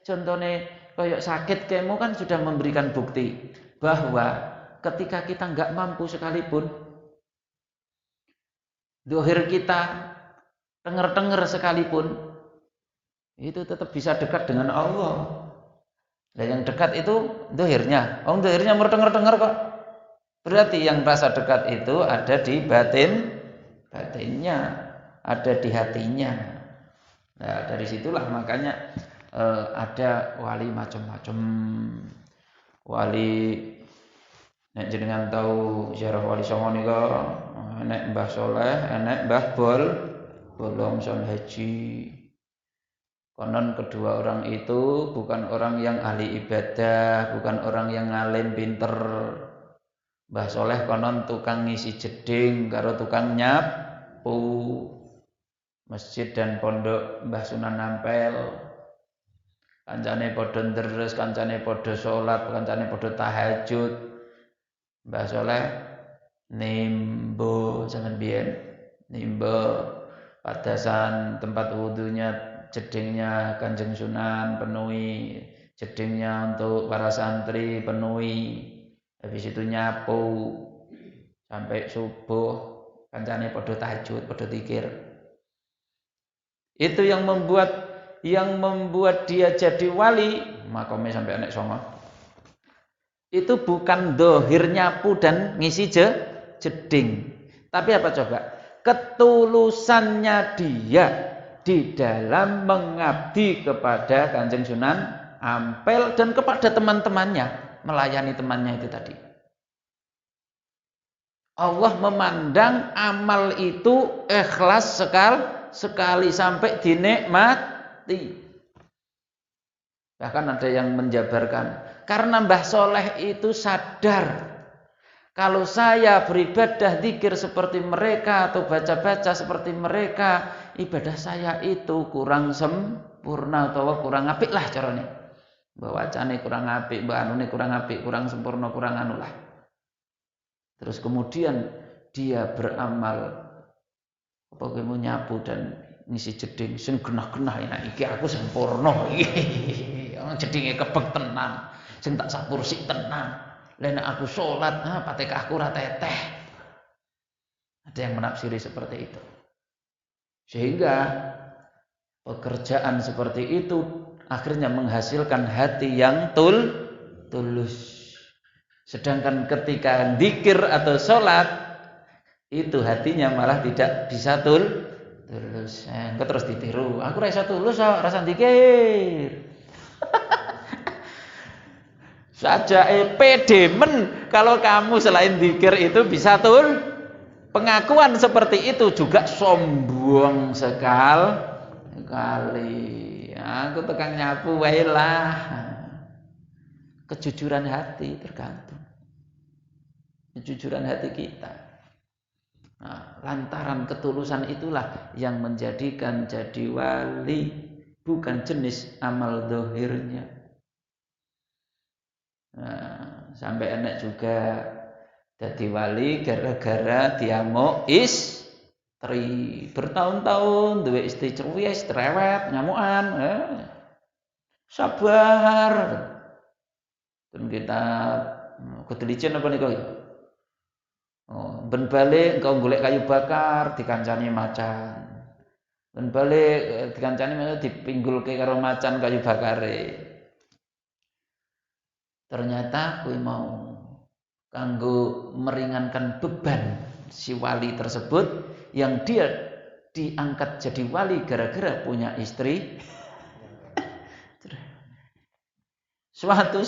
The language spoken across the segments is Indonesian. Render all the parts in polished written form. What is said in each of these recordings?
Contohnya kayak sakit kemo kan sudah memberikan bukti bahwa ketika kita nggak mampu sekalipun, dohir kita tenger-tenger sekalipun, itu tetap bisa dekat dengan Allah. Nah, yang dekat itu dohirnya. Dohirnya merdenger-denger kok. Berarti yang rasa dekat itu ada di batinnya, ada di hatinya. Nah, dari situlah makanya ada wali macam-macam. Wali nek jenengan tahu ziarah wali songo nika, enek Mbah Soleh, enek Mbah Bolong Son Haji. Konon kedua orang itu bukan orang yang ahli ibadah, bukan orang yang ngalim pinter. Mbah Soleh konon tukang ngisi jeding karo tukang nyapu masjid dan pondok Mbah Sunan Ampel. Kancane padha ndres, kancane padha salat, kancane padha tahajud. Mbah Soleh nimbo jangan biyen, nimbo padasan tempat wudunya, jedingnya Kanjeng Sunan penuhi, jedingnya untuk para santri penuhi. Habis itu nyapu sampai subuh, kancane padha tahajud, padha zikir. Itu yang membuat dia jadi wali, makome sampai anak songo. Itu bukan dohir nyapu dan ngisi jeding, tapi apa coba? Ketulusannya dia di dalam mengabdi kepada Kanjeng Sunan Ampel dan kepada teman-temannya, melayani temannya itu tadi. Allah memandang amal itu ikhlas sekali sampai dinikmati. Bahkan ada yang menjabarkan, karena Mbah Soleh itu sadar kalau saya beribadah zikir seperti mereka atau baca-baca seperti mereka, ibadah saya itu kurang sempurna atau kurang apik lah caranya. Mbak wacane kurang apik, mbak anune kurang apik, kurang sempurna, kurang anu lah. Terus kemudian dia beramal apa mau nyapu dan ngisi jeding sing genah-genah enak iki aku sempurna iki. Jedinge kebek tenan, sing tak sapursi tenan. Lena aku sholat, patekahku ora teteh. Ada yang menafsiri seperti itu. Sehingga pekerjaan seperti itu akhirnya menghasilkan hati yang tulus. Sedangkan ketika zikir atau sholat, itu hatinya malah tidak bisa tulus. Engko terus ditiru. Aku ora iso tulus kok, rasa zikir. Saja pede men kalau kamu selain zikir itu bisa pengakuan seperti itu juga sombong sekali. Aku tekan nyapu wae lah. Kejujuran hati tergantung. Kejujuran hati kita. Nah, lantaran ketulusan itulah yang menjadikan jadi wali, bukan jenis amal dohirnya. Nah, sampai anak juga jadi wali gara-gara dia mau istri bertahun-tahun duwe istri cerewet, cerewet, nyamuan, sabar. Dan kita ketelician apa nih kau? Ben balik engkau golek kayu bakar dikancani macan. Ben balik dikancani dipinggulke karo macan kayu bakare. Ternyata kui mau kanggo meringankan beban si wali tersebut yang dia diangkat jadi wali gara-gara punya istri. Suatu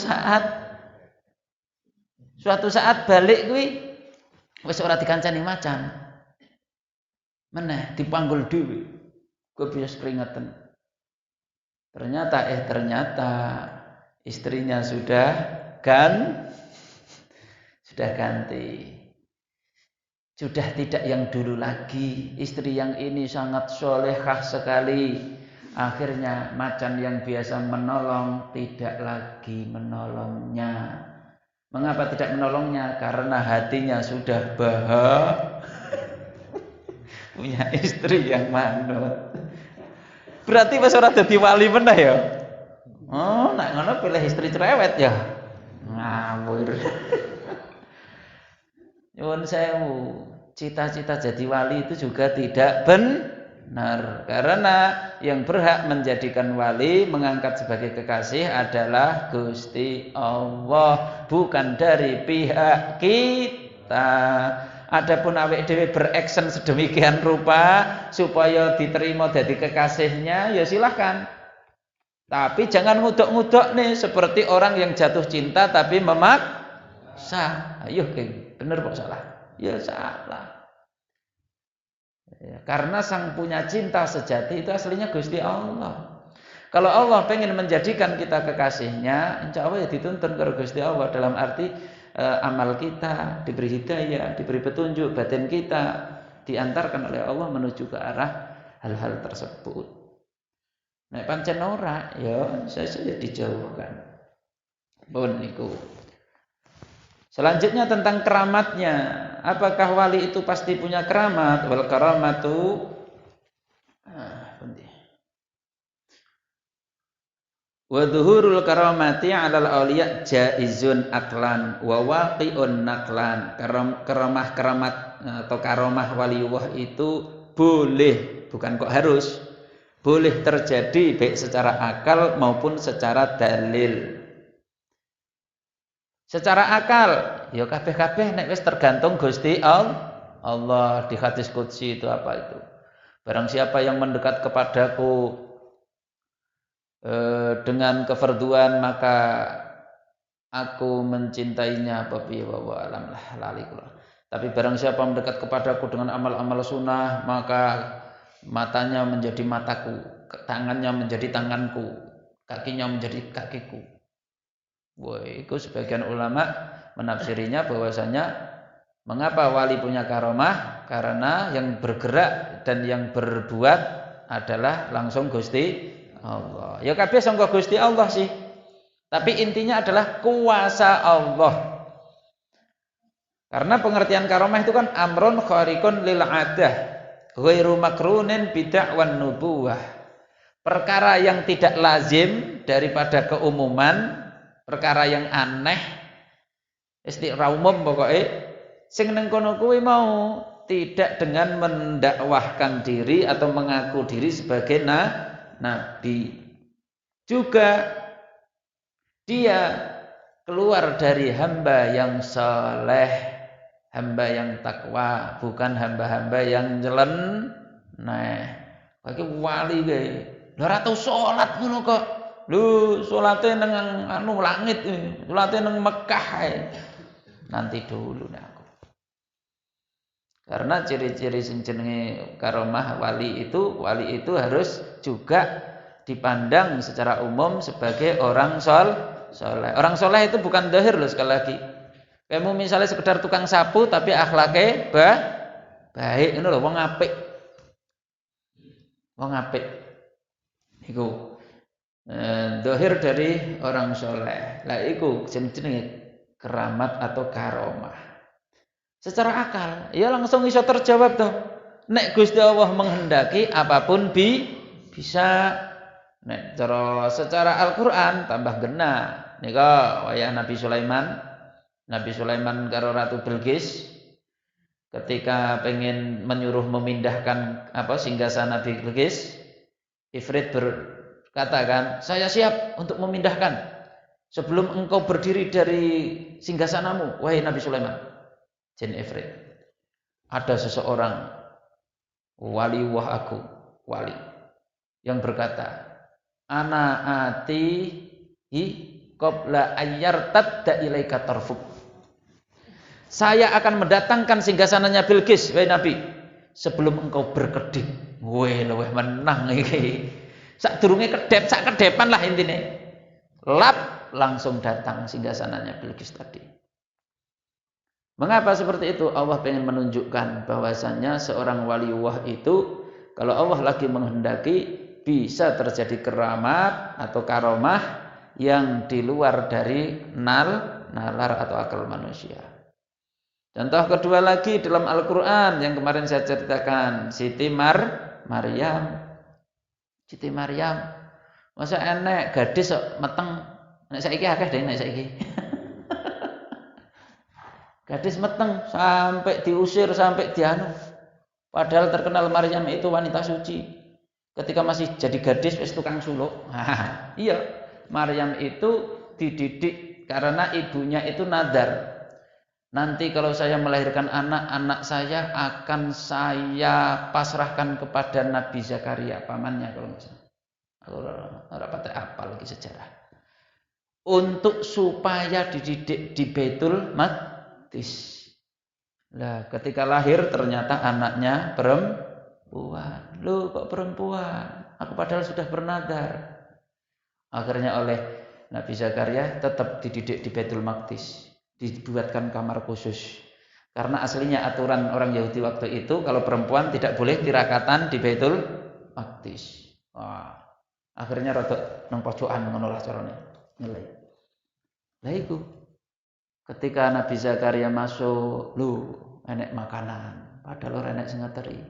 saat balik kui wis ora dikancani macan. Meneh dipanggul dhewe. Kuwi bisa keringetan. Ternyata istrinya sudah ganti. Sudah tidak yang dulu lagi. Istri yang ini sangat solehah sekali. Akhirnya macan yang biasa menolong tidak lagi menolongnya. Mengapa tidak menolongnya? Karena hatinya sudah punya istri yang manut. Berarti wis ora dadi wali meneh ya. Oh, nek ngono pilih istri cerewet ya. Ngawur. Nyuwun sewu. Cita-cita jadi wali itu juga tidak benar. Karena yang berhak menjadikan wali, mengangkat sebagai kekasih adalah Gusti Allah, bukan dari pihak kita. Adapun awake dhewe bereksen sedemikian rupa supaya diterima jadi kekasihnya, ya silahkan. Tapi jangan ngudok-ngudok nih seperti orang yang jatuh cinta tapi memaksa. Ayo, bener kok salah? Ya salah. Ya, karena sang punya cinta sejati itu aslinya Gusti Allah. Kalau Allah pengen menjadikan kita kekasihnya, insya Allah ya dituntun ke Gusti Allah dalam arti amal kita diberi hidayah, diberi petunjuk, batin kita diantarkan oleh Allah menuju ke arah hal-hal tersebut. Nek pancen ora, ya saya dijauhkan. Pun niku. Selanjutnya tentang keramatnya. Apakah wali itu pasti punya keramat? Wal karamatu wa dhuhurul karamati 'alal auliya jaizun aklan wa waqi'un naklan. Karamah-karamat atau karomah waliullah itu boleh, bukan kok harus. Boleh terjadi baik secara akal maupun secara dalil. Secara akal, ya kabeh-kabeh nek wis tergantung Gusti Allah. Di hadis qudsi itu apa itu? Barang siapa yang mendekat kepadaku dengan kefarduan maka aku mencintainya apa piye wa alam lah lali kula. Tapi barang siapa mendekat kepadaku dengan amal-amal sunnah maka matanya menjadi mataku, tangannya menjadi tanganku, kakinya menjadi kakiku. Wah, itu sebagian ulama menafsirinya bahwasanya mengapa wali punya karomah? Karena yang bergerak dan yang berbuat adalah langsung Gusti Allah. Ya kabeh sangka Gusti Allah sih. Tapi intinya adalah kuasa Allah. Karena pengertian karomah itu kan amrun khariqun lil adah, ghairu makrunin bid'ah wan nubuwah. Perkara yang tidak lazim daripada keumuman, perkara yang aneh, istilah umum pokoknya, sing neng kono kuwi mau tidak dengan mendakwahkan diri atau mengaku diri sebagai nabi. Juga dia keluar dari hamba yang saleh, hamba yang takwa, bukan hamba-hamba yang nyeleneh. Bagi wali kae, lha ora tau salat ngono kok. Lho, salate nang anu langit, salate nang Mekah ae. Nanti dulu nek aku. Karena ciri-ciri sing jenenge karomah wali itu harus juga dipandang secara umum sebagai orang soleh. Orang soleh itu bukan zahir loh, sekali lagi. Kamu misalnya sekedar tukang sapu tapi akhlaknya baik, ini loh wong apik. Wong apik. Iku zahir dari orang soleh. Lah iku jenenge keramat atau karomah. Secara akal, ya langsung bisa terjawab toh. Nek Gusti Allah menghendaki apapun bisa. Nek secara Al-Qur'an tambah gena. Nika wayah Nabi Sulaiman. Nabi Sulaiman karo Ratu Bilqis ketika pengen menyuruh memindahkan singgasana Bilqis, Ifrit berkata kan, "Saya siap untuk memindahkan sebelum engkau berdiri dari singgasanamu, wahai Nabi Sulaiman." Jin Ifrit. Ada seseorang wali wali yang berkata, "Ana atihi qabla ayyartadda ilaika tarfuk." Saya akan mendatangkan singgasananya Bilqis, wahai Nabi, sebelum engkau berkedip. Weh, luweh menang iki. Sak kedepan lah intine. Lap langsung datang singgasananya Bilqis tadi. Mengapa seperti itu? Allah ingin menunjukkan bahwasannya seorang waliullah itu kalau Allah lagi menghendaki bisa terjadi keramat atau karomah yang di luar dari nalar atau akal manusia. Contoh kedua lagi dalam Al-Quran yang kemarin saya ceritakan, Siti Maryam. Masa enek gadis kok meteng. Nek saiki akeh deh nek saiki. Gadis meteng sampai diusir sampai dianu. Padahal terkenal Maryam itu wanita suci. Ketika masih jadi gadis wis tukang suluk. Iya, Maryam itu dididik karena ibunya itu nadar. Nanti kalau saya melahirkan anak saya akan saya pasrahkan kepada Nabi Zakaria, pamannya kalau nggak salah. Aku ora patek apal lagi sejarah. Untuk supaya dididik di Baitul Maqdis. Lah, ketika lahir ternyata anaknya perempuan. Loh, kok perempuan? Aku padahal sudah bernadar. Akhirnya oleh Nabi Zakaria tetap dididik di Baitul Maqdis. Dibuatkan kamar khusus. Karena aslinya aturan orang Yahudi waktu itu kalau perempuan tidak boleh tirakatan di Baitul Maqdis. Wah, akhirnya rada nang pojokan ngono lah carane. Ngelih. Lah iku. Ketika Nabi Zakaria masuk, lu enek makanan, padahal ora enek sing ngeteri.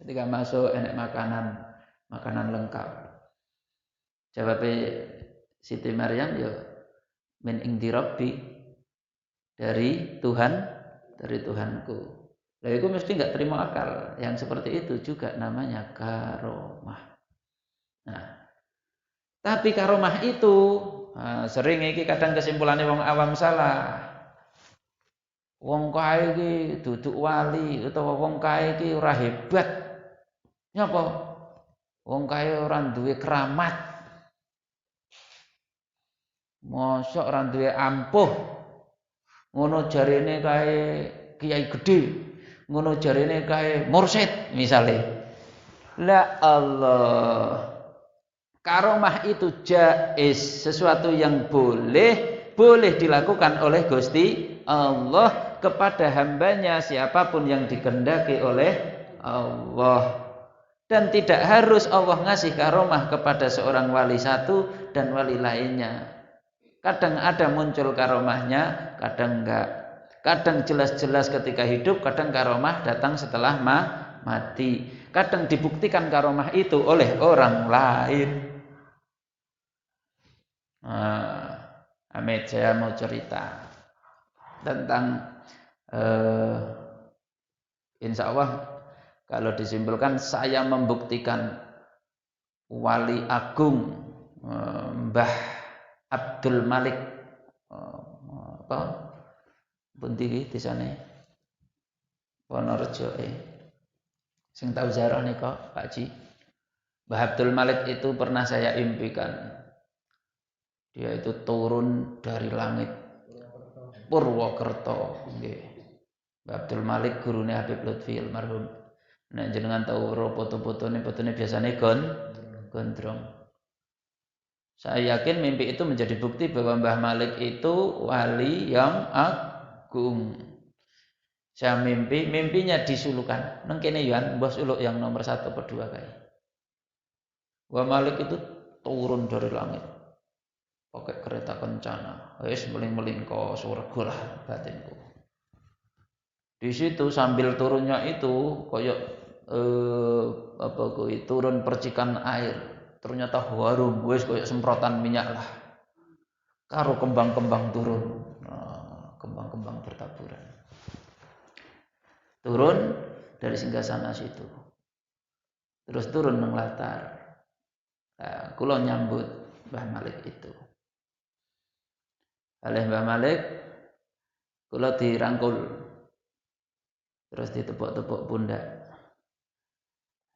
Ketika masuk enek makanan lengkap. Jawabnya Siti Maryam ya min indi rabbi, dari Tuhanku. Lah itu mesti enggak terima akal. Yang seperti itu juga namanya karomah. Nah, tapi karomah itu sering iki kadang kesimpulannya wong awam salah. Wong kae iki duduk wali utawa wong kae iki ora hebat. Nyapa? Wong kae ora duwe keramat. Mosok ora duwe ampuh. Ngono jarene kae kiai gedhe. Ngono jarene kae mursyid misale. La Allah. Karomah itu jaiz, sesuatu yang boleh dilakukan oleh Gusti Allah kepada hambanya siapapun yang dikehendaki oleh Allah. Dan tidak harus Allah ngasih karomah kepada seorang wali satu dan wali lainnya. Kadang ada muncul karomahnya, kadang enggak. Kadang jelas-jelas ketika hidup, kadang karomah datang setelah mati. Kadang dibuktikan karomah itu oleh orang lain. Amit, saya mau cerita tentang insya Allah kalau disimpulkan saya membuktikan wali agung Mbah Abdul Malik pundi desane Wonorejo sing tau ziarah nika Pak Ji. Mbah Abdul Malik itu pernah saya impikan. Dia itu turun dari langit Purwokerto nggih. Mbah Abdul Malik gurune Habib Lutfi almarhum. Nek jenengan tau foto-fotone biasane gondrong. Saya yakin mimpi itu menjadi bukti bahwa Mbah Malik itu wali yang agung. Saya mimpinya disulukan. Nang kene Yohan, mbah suluk yang nomor 1 atau 2 kae. Mbah Malik itu turun dari langit. Pakai kereta kencana. Wis meling-meling ke surga lah batinku. Di situ sambil turunnya itu koyok turun percikan air. Ternyata harum, wis koyo semprotan minyak lah. Karo kembang-kembang turun. Kembang-kembang bertaburan. Turun dari singgasana situ. Terus turun nang latar. Kula nyambut Mbah Malik itu. Oleh Mbah Malik kula dirangkul. Terus ditepuk-tepuk pundak.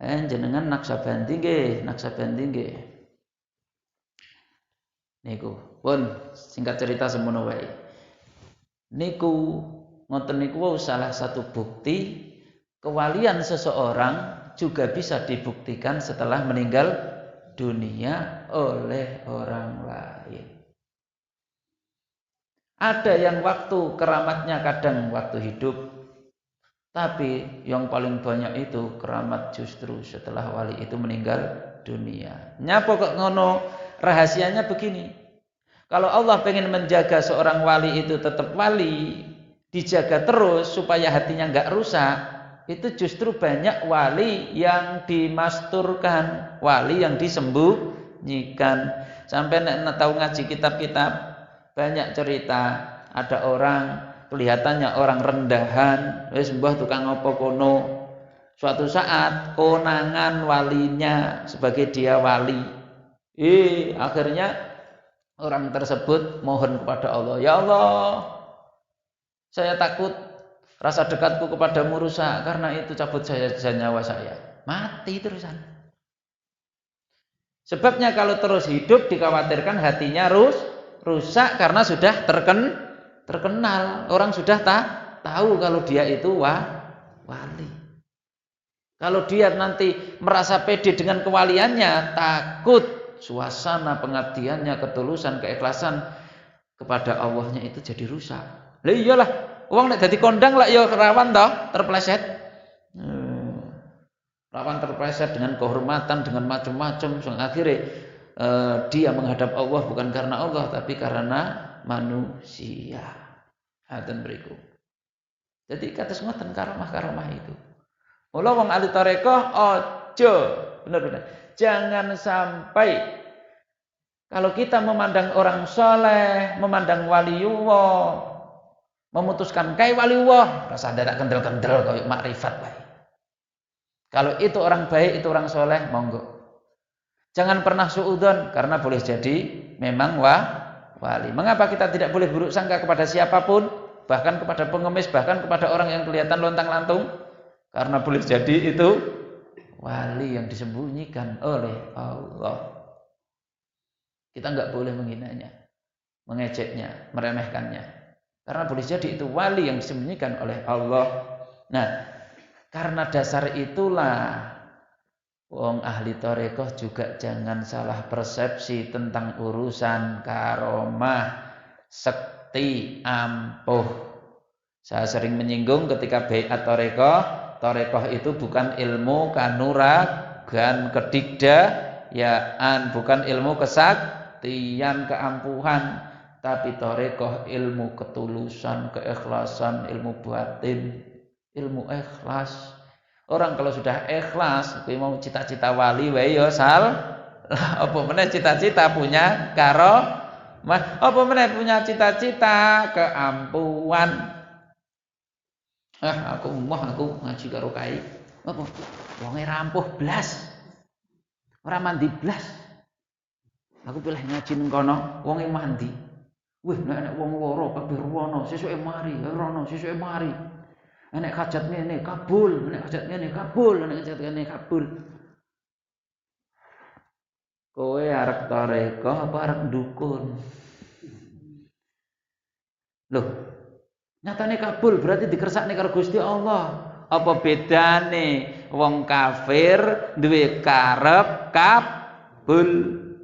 Jenengan Naksabandi nggih. Niku, pun singkat cerita semono wae. Niku ngoten niku salah satu bukti kewalian seseorang juga bisa dibuktikan setelah meninggal dunia oleh orang lain. Ada yang waktu keramatnya kadang waktu hidup. Tapi yang paling banyak itu keramat justru setelah wali itu meninggal dunia. Nyapa kok ngono? Rahasianya begini. Kalau Allah pengen menjaga seorang wali itu tetap wali, dijaga terus supaya hatinya enggak rusak, itu justru banyak wali yang dimasturkan, wali yang disembunyikan. Sampai nek tahu ngaji kitab-kitab banyak cerita ada orang kelihatannya orang rendahan, wis mbah tukang apa kono. Suatu saat konangan walinya sebagai dia wali. Akhirnya orang tersebut mohon kepada Allah, ya Allah, saya takut rasa dekatku kepadamu rusak, karena itu cabut saja nyawa saya. Mati terusan. Sebabnya kalau terus hidup dikhawatirkan hatinya rusak karena sudah terkenal. Orang sudah tahu kalau dia itu wali. Kalau dia nanti merasa pede dengan kewaliannya, takut suasana pengabdiannya, ketulusan, keikhlasan kepada Allahnya itu jadi rusak. Lah iyalah, wong nek dadi kondang lah ya rawan toh terpleset. Rawan terpleset dengan kehormatan, dengan macam-macam, akhirnya dia menghadap Allah bukan karena Allah tapi karena manusia. Haten mriku. Jadi kados ngoten karomah-karomah itu. Mula wong ahli tarekah aja benar-benar jangan sampai kalau kita memandang orang soleh, memandang waliullah, memutuskan kayak waliullah, rasa dadak kendel-kendel kayak makrifat baik. Kalau itu orang baik, itu orang soleh, monggo. Jangan pernah suudzon karena boleh jadi memang wali. Mengapa kita tidak boleh buruk sangka kepada siapapun, bahkan kepada pengemis, bahkan kepada orang yang kelihatan lontang-lantung? Karena boleh jadi itu wali yang disembunyikan oleh Allah. Kita enggak boleh menghinanya, mengejeknya, meremehkannya. Karena boleh jadi itu wali yang disembunyikan oleh Allah. Nah, karena dasar itulah wong ahli tarekah juga jangan salah persepsi tentang urusan karomah, sekti, ampuh. Saya sering menyinggung ketika baiat tarekah itu bukan ilmu kanuragan, kedikdayaan, bukan ilmu kesaktian, keampuhan, tapi tarekah ilmu ketulusan, keikhlasan, ilmu batin, ilmu ikhlas. Orang kalau sudah ikhlas, kuwi mau cita-cita wali wae ya sal. Apa meneh cita-cita punya karomah, apa meneh punya cita-cita keampuhan. Aku ngaji karo kai. Apa? Wonge rampuh blas. Ora mandi blas. Aku pilih ngaji ning kono, wonge mandi. Wih, nek wong loro kabeh rono, sesuke mari, rono, sesuke mari. Nek hajat ngene kabul, nek hajat ngene kabul, nek hajat ngene kabul. Kowe arep tarekah apa arep dukun? Loh, nyatane kabul berarti dikersakne karo Gusti Allah. Apa bedane wong kafir duwe karep kabul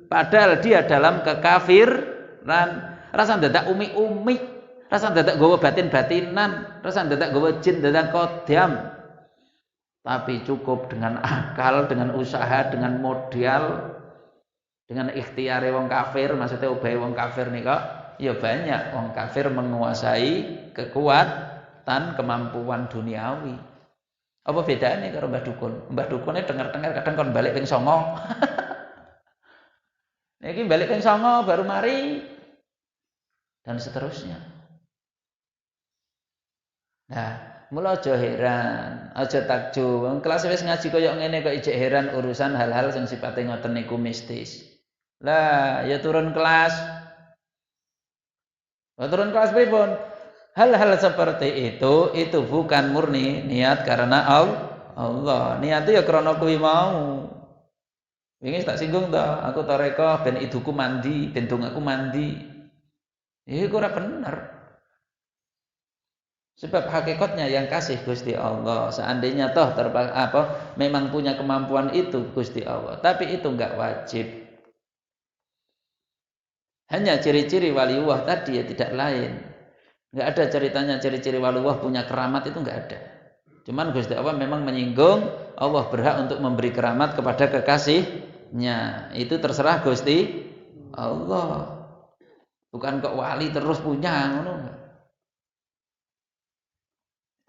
padahal dia dalam kekafiran. Rasa dadak umi-umi, rasa dadak gawa batin-batinan, rasa dadak gawa jin dadak kodam. Tapi cukup dengan akal, dengan usaha, dengan modal, dengan ikhtiare wong kafir, maksudnya ubahe wong kafir nika. Ya banyak wong kafir menguasai kekuatan, kemampuan duniawi. Apa bedanya karo Mbah Dukun? Mbah Dukunnya dengar-dengar kadang kon balik ping 9. Niki balik ping 9 baru mari dan seterusnya. Nah, mula aja heran, aja takjub. Wong kelas wis ngaji koyo ngene kok ijek heran urusan hal-hal sing sipate ngoten niku mistis. Lah, ya turun kelas. Turun kelas pripun? Hal-hal seperti itu bukan murni niat karena Allah. Niat itu ya krana kuwi mau. Wingi tak singgung to, aku tarekah ben iduku mandi, ben dongaku mandi. Iku ora bener. Sebab hakikatnya yang kasih Gusti Allah. Seandainya toh memang punya kemampuan itu Gusti Allah, tapi itu enggak wajib. Hanya ciri-ciri waliullah tadi ya tidak lain. Enggak ada ceritanya ciri-ciri waliullah punya keramat itu enggak ada. Cuman Gusti Allah memang menyinggung Allah berhak untuk memberi keramat kepada kekasihnya. Itu terserah Gusti Allah. Bukan kok wali terus punya ngono enggak.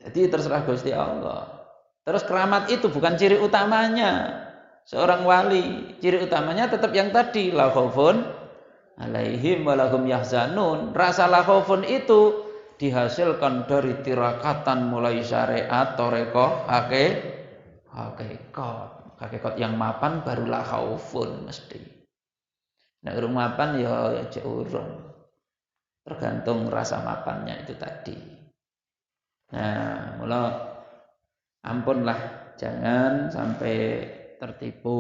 Jadi terserah Gusti Allah. Terus keramat itu bukan ciri utamanya. seorang wali. Ciri utamanya tetap yang tadi, la khaufun alaihim wa lahum yahzanun. Rasa la khaufun itu dihasilkan dari tirakatan mulai syariat, thariqah, hakikat yang mapan baru la khaufun mesti. Nek urung mapan ya aja urung. Tergantung rasa mapannya itu tadi. Nah, mula ampunlah jangan sampai tertipu.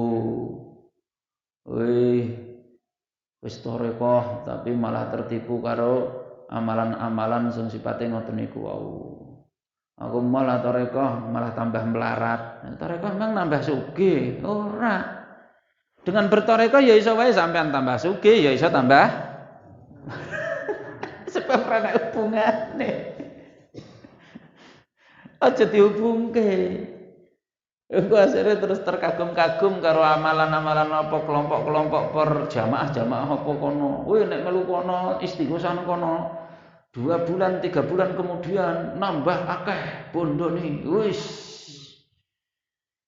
Wis thariqah tapi malah tertipu karo amalan-amalan sing sipate ngoten niku wau. Aku malah thariqah malah tambah melarat. Thariqah memang nambah sugih, ora. Dengan berthariqah ya iso wae sampean tambah sugih, ya iso tambah sebab ana hubungane. Aja dihubungke. Engko asire terus terkagum-kagum karo amalan-amalan apa kelompok-kelompok jamaah apa kono. Nek melu kono istighosah kono 2 bulan 3 bulan kemudian nambah akeh bondone. Wis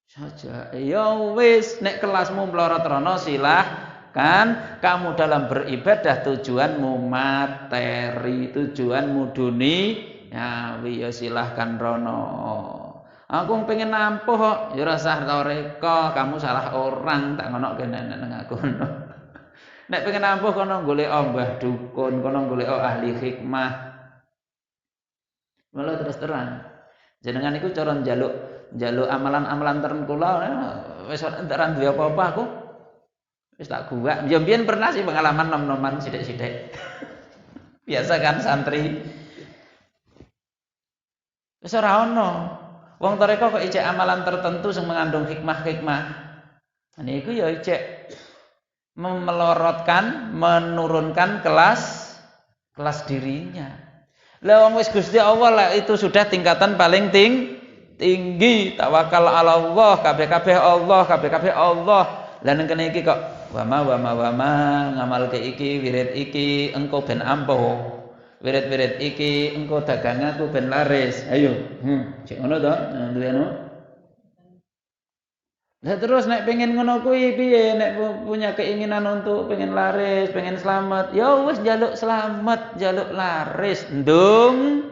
saja. Ya wis nek kelasmu mlorot rono silahkan. Kamu dalam beribadah tujuanmu materi, tujuanmu duniawi, ya silahkan rono. Aku pengen nampuh kok, ya rasah thariqah, kamu salah orang, tak ngonokke nang aku. Nek pengen nampuh kono golek mbah dukun, kono golek ahli hikmah. Malah terus terang. Jenengan iku cara njaluk amalan-amalan tertentu wis ora duwe apa-apa aku. Wis tak guwak. Ya mbiyen pernah sih pengalaman nom-noman sithik-sithik. Biasa kan santri. Wis ora ono. Wong thariqah kok ijek amalan tertentu yang mengandung hikmah-hikmah. Niku ya ijek melorotkan, menurunkan kelas dirinya. Lah wong wis Gusti Allah lah itu sudah tingkatan paling tinggi. Tawakal ala Allah, kabeh-kabeh Allah. Lah nang kene iki kok wama ngamalke iki, wirid iki engko ben ampuh. Wirid-wirid iki engko daganganku ben laris. Ayo, cek ngono to, duwe anu. Lah terus nek pengen ngono kuwi piye? Nek punya keinginan untuk pengen laris, pengen selamat, ya wis njaluk selamat, njaluk laris, ndung.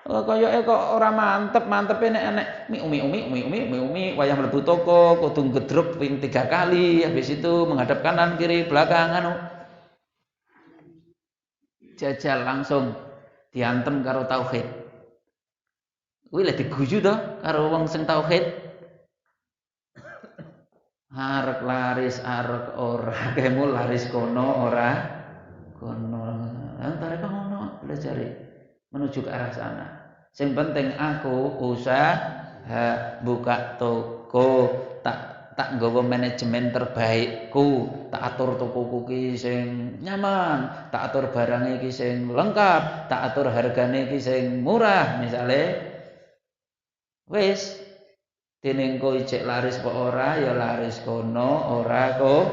Koyoke kok ora mantepe nek umi wayah mlebu toko kudu ngedruk ping 3 kali, habis itu menghadap kanan kiri belakang anu. Jajal langsung diantem karo tauhid. Kuwi lek diguyu to karo wong sing tauhid. Arek laris arek ora, kemu laris kono ora kono. Antare kok ngono belajar menuju ke arah sana. Sing penting aku usaha buka toko, tak nggawa manajemen terbaikku, tak atur tokoku ki sing nyaman, tak atur barang iki sing lengkap, tak atur hargane iki sing murah misale. Wis dene engko ijek laris apa ora ya laris kono, ora kok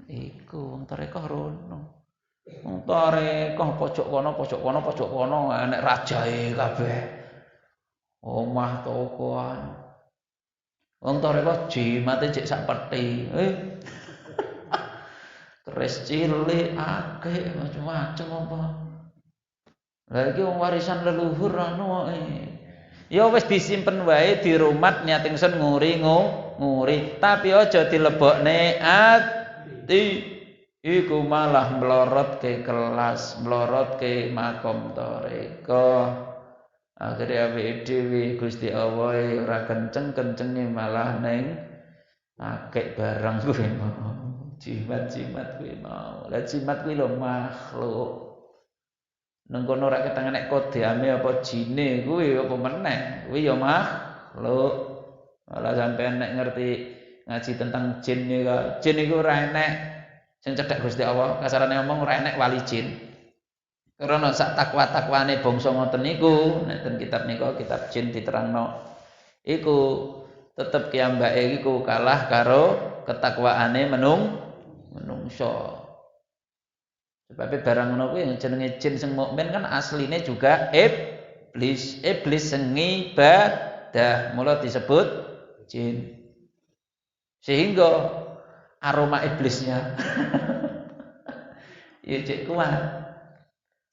iku wong thariqah rono. Wong thariqah pojok kono enek rajae kabeh. Omah tokoan. Wong thariqah jimate jek sak peti. Keris cilik akeh macam-macam apa. Lah iki wong warisan leluhur anu ya wis disimpen wae di rumah niat ingsun nguri. Tapi aja dilebokne ati. Iku malah melorot ke kelas, melorot ke makom thariqah. Akhirnya awake dhewe Gusti Allah ora kenceng-kencenge malah ning akeh barang kuwi mau. Jimat-jimat kuwi mau. Lah jimat kuwi lho makhluk. Nang kono ora ketang nek kodeame apa jine kuwi apa meneh. Kuwi ya makhluk. Malah sampean nek ngerti ngaji tentang jin ya, jin iku ora enek sing cedhak Gusti Allah. Kasarane ngomong ora enek wali jin. Karena sak takwa-takwane bangsa ngoten niku, nek ten kitab nika kitab jin diterangno. Iku tetep kiyambake iku kalah karo ketakwaane menungso. Sebab barang ngono kuwi jenenge jin sing mukmin kan asline juga iblis sing ibadah. Mula disebut jin. Sehingga aroma iblisnya ya cek kuat.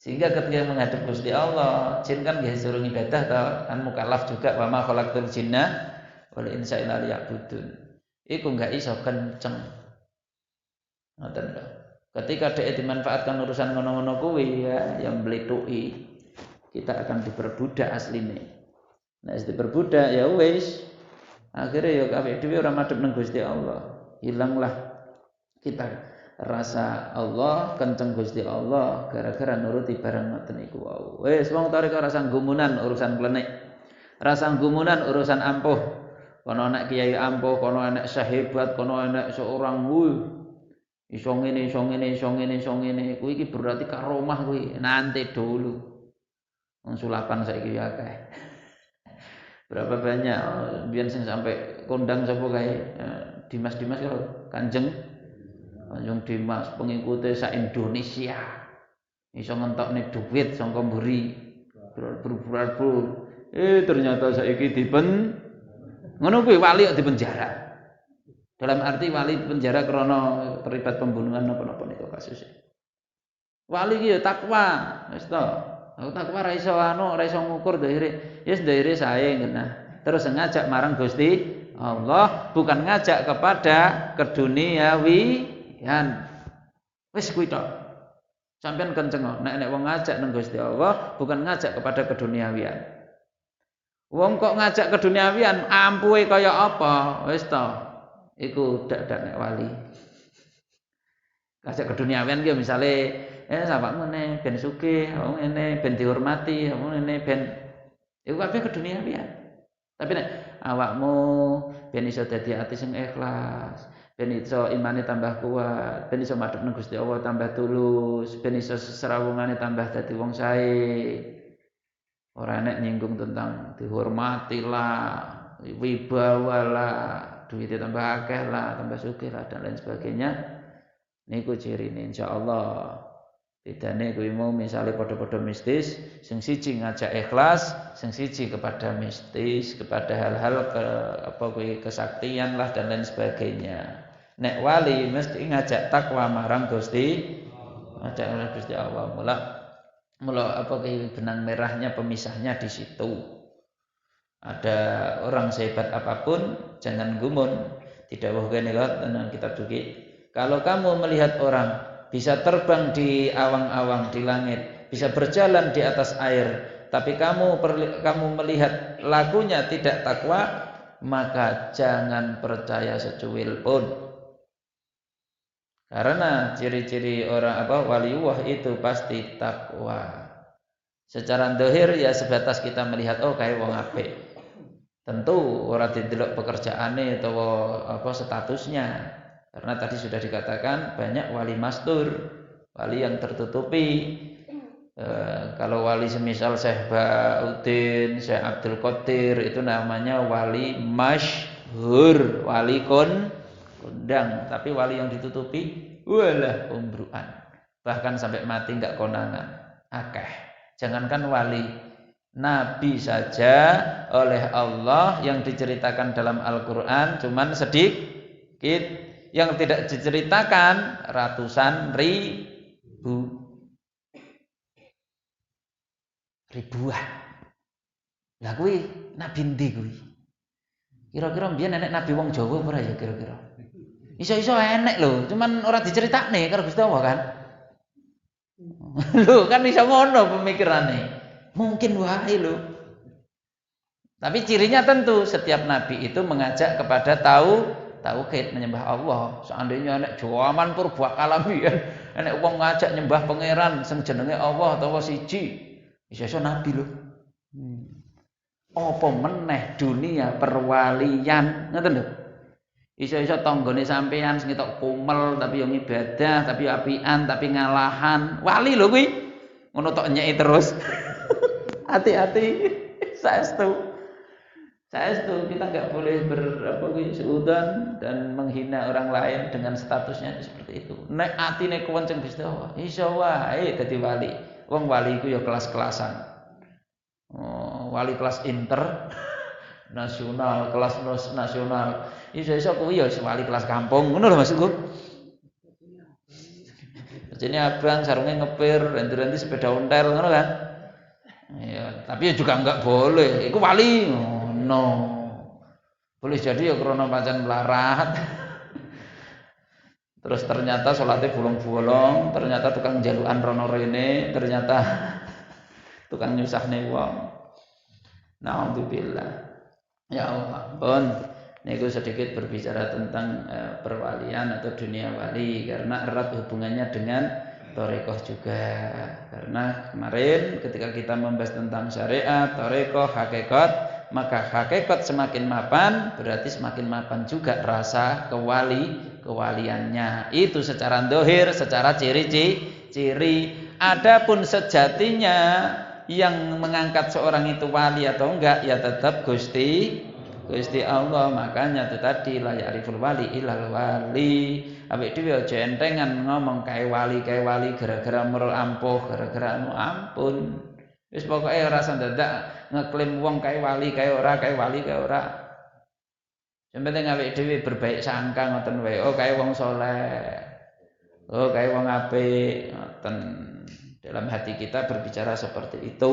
Sehingga ketika menghadap Gusti Allah, jin kan nggih suruh ibadah toh, kan mukallaf juga wa ma khalaqtul jinna wal insa illa liya'budun. Iku enggak iso kenceng. Ngoten lho. Ketika dhek dimanfaatkan urusan ngono-ngono kuwi ya yang mlituki, kita akan diperbudak asline. Nah, diperbudak ya wis. Akhirnya ya awake dhewe ora madhep nang Gusti Allah. Hilanglah kita rasa Allah, kenceng Gusti Allah gara-gara nuruti barang ngoten iku wau. Wis wong tarekah rasa gumunan urusan klenik. Rasa gumunan urusan ampuh. Kono anak kiai ampuh, kono anak sahebat, kono anak seorang iso ngene kuwi iki berarti karomah kuwi nanti dulu. Wong sulapan saiki akeh. Berapa banyak biyen sing sampai kondang sapa kae Dimas karo Kanjeng Dimas pengikute sak Indonesia. Iso ngentokne duit saka mburi. Berbulan-bulan. Ternyata saiki dipen ngono kuwi wali kok dipenjara. Dalam arti wali penjara karena terlibat pembunuhan apa-apa niku kasusnya. Wali iki ya takwa, wis to. Takwa ra iso ngukur dhahire. Yes dhahire sae genah. Terus ngajak marang Gusti Allah, bukan ngajak kepada keduniawian. Wis kuwi tok. Sampeyan kenceng nek wong ngajak nang Gusti Allah, bukan ngajak kepada keduniawian. Wong kok ngajak keduniawian, ampuhe kaya apa? Wis to. Iku dak nek wali. Ngajak keduniawian ki misale sawakmu ne ben sugih, ngene ben dihormati, ngene ben iku kabeh keduniawian. Tapi nek awakmu ben iso dadi ati sing ikhlas, ben iso imane tambah kuat, ben iso madhep nang Gusti Allah tambah tulus, ben iso serawungane tambah dadi wong sae. Ora nek nyinggung tentang dihormati lah, wibawa lah, duitnya tambah akeh lah, tambah sugih lah dan lain sebagainya. Niku cirine insyaallah. Bedane kuwi mau misale padha-padha mistis, sing siji ngajak ikhlas, sing siji kepada mistis, kepada hal-hal kesaktian lah dan lain sebagainya. Nek wali mesti ngajak takwa marang Gusti, ngajak marang Gusti Allah. Mula benang merahnya pemisahnya di situ. Ada orang sehebat apapun jangan gumun. Didhawuhke dalam kitab suci, kalau kamu melihat orang bisa terbang di awang-awang di langit, bisa berjalan di atas air, tapi kamu melihat lakunya tidak takwa, maka jangan percaya secuil pun. Karena ciri-ciri orang waliullah itu pasti takwa. Secara zahir ya sebatas kita melihat kayak wong apik. Tentu ora didelok pekerjaane utawa statusnya. Karena tadi sudah dikatakan banyak wali mastur, wali yang tertutupi. Kalau wali semisal Syekh Bauddin, Syekh Abdul Qadir itu namanya wali masyhur, wali kondang. Tapi wali yang ditutupi, walah umbruan. Bahkan sampai mati enggak konangan. Akeh. Jangankan wali, nabi saja oleh Allah yang diceritakan dalam Al-Qur'an cuman sedikit. Yang tidak diceritakan ratusan ribuan. Lah kuwi nabi ndi kuwi? Kira-kira mbiyen enek nabi wong Jawa ora ya kira-kira? Iso-iso enek lho, cuman ora diceritakne karo Gusti Allah kan. Lho kan iso ngono pemikirane. Mungkin wae lho. Tapi cirinya tentu setiap nabi itu mengajak kepada tauhid, menyembah Allah. Seandainya nek jaman purba kalamian nek wong ngajak nyembah pangeran sing jenenge Allah utawa siji, iso nabi lho. Apa meneh dunia perwalian, ngoten lho. Iso-iso tanggane sampean sing ketok kumel tapi yo ibadah, tapi apian, tapi ngalahan. Wali lho kuwi. Ngono tok nyeki terus. Hati-hati. Saestu kita enggak boleh seudon dan menghina orang lain dengan statusnya seperti itu. Nek atine kuwenceng Gusti Allah, iso wae dadi wali. Wong wali iku ya kelas-kelasan. Wali kelas inter, nasional, kelas nasional. Iso-iso kuwi ya wali kelas kampung, ngono lho maksudku. Jadi abang sarungnya ngepir, ranti-ranti sepeda ontel, ngono kan? Ya, tapi ya juga enggak boleh. Iku wali, no. Boleh jadi ya krana pancen melarat. Terus ternyata sholatnya bolong-bolong, ternyata tukang jalukan rono rene, ternyata tukang nyusahne wong. Nauzubillah. Ya Allah, pun niku sedikit berbicara tentang perwalian atau dunia wali karena erat hubungannya dengan thariqah juga. Karena kemarin ketika kita membahas tentang syariat, thariqah, hakikat, maka hakikat semakin mapan berarti semakin mapan juga rasa kewaliannya. Itu secara dohir, secara ciri. Adapun sejatinya yang mengangkat seorang itu wali atau enggak ya tetap Gusti Allah. Makanya itu tadi la ya'riful wali ilal wali. Awake dhewe aja entengan ngomong kae wali gara-gara merul ampuh, gara-gara ampun. Wis pokoke ora usah dadak ngeklaim wong kae wali kae ora. Sing penting awake dhewe berbaik sangka ngoten wae. Oh kae wong saleh. Oh kae wong apik ngoten. Dalam hati kita berbicara seperti itu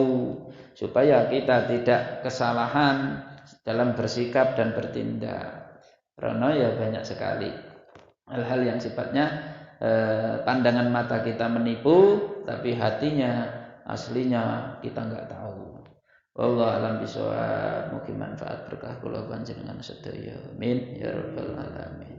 supaya kita tidak kesalahan dalam bersikap dan bertindak. Karena ya banyak sekali hal-hal yang sifatnya pandangan mata kita menipu tapi hatinya aslinya kita enggak tahu. Wallahu alam bisawab. Mugi manfaat berkah kula panjenengan sedaya. Amin ya rabbal alamin.